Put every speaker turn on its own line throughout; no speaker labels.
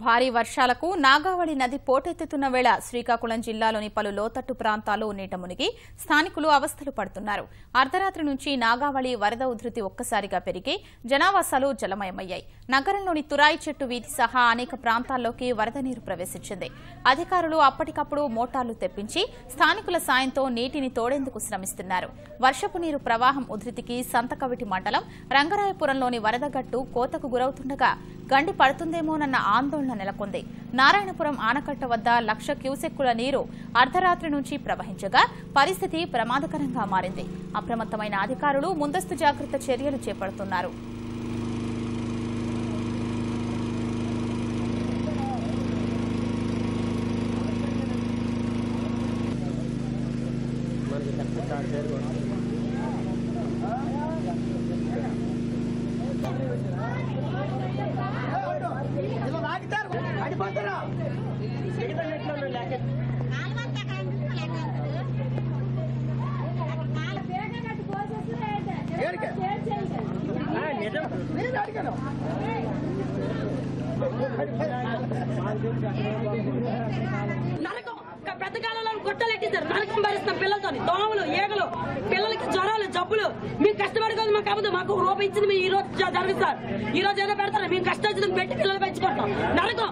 భారీ వర్షాలకు నాగావళి నది పోటెత్తుతున్న వేళ శ్రీకాకుళం జిల్లాలోని పలు లోతట్టు ప్రాంతాలు నీట మునిగి స్థానికులు అవస్థలు పడుతున్నారు. అర్ధరాత్రి నుంచి నాగావళి వరద ఉధృతి ఒక్కసారిగా పెరిగి జనావాసాలు జలమయమయ్యాయి. నగరంలోని తురాయి చెట్టు వీధి సహా అనేక ప్రాంతాల్లోకి వరద నీరు ప్రవేశించింది. అధికారులు అప్పటికప్పుడు మోటార్లు తెప్పించి స్థానికుల సాయంతో నీటిని తోడేందుకు శ్రమిస్తున్నారు. వర్షపు నీరు ప్రవాహం ఉధృతికి సంతకవిటి మండలం రంగరాయపురంలోని వరదగట్టు కోతకు గురవుతుండగా గండి పడుతుందేమోనన్న ఆందోళన నెలకొంది. నారాయణపురం ఆనకట్ట వద్ద 1,00,000 క్యూసెక్కుల నీరు అర్ధరాత్రి నుంచి ప్రవహించగా పరిస్థితి ప్రమాదకరంగా మారింది. అప్రమత్తమైన అధికారులు ముందస్తు జాగ్రత్త చర్యలు చేపడుతున్నారు.
పెద్ద కాలంలో గొట్టలు ఎట్టిస్తారు. నరకం భరిస్తాం పిల్లలతో, దోమలు, ఈగలు, పిల్లలకి జ్వరాలు, జబ్బులు. మేము కష్టపడుకోదు, మాకు అవ్వదు. మాకు రూపాయి ఇచ్చింది మేము ఈ రోజు జరుగుతారు, ఈ రోజు ఏదో పెడతారు. మేము కష్టం పెట్టి పిల్లలు పెంచుకుంటాం. నరకం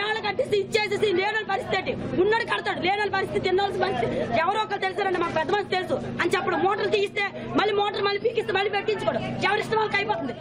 మేళ కట్టేసి ఇచ్చేసేసి లేని పరిస్థితి, ఉన్నది కడతాడు, లేని పరిస్థితి, తినాల్సిన పరిస్థితి. ఎవరో ఒకరు తెలుసారండి, మాకు పెద్ద మంది తెలుసు అని చెప్పడం. మోటార్లు తీస్తే మళ్ళీ మోటార్ మళ్ళీ పీకిస్తే మళ్ళీ పెట్టించుకోవడం ఎవరి ఇష్టం వాళ్ళకి అయిపోతుంది.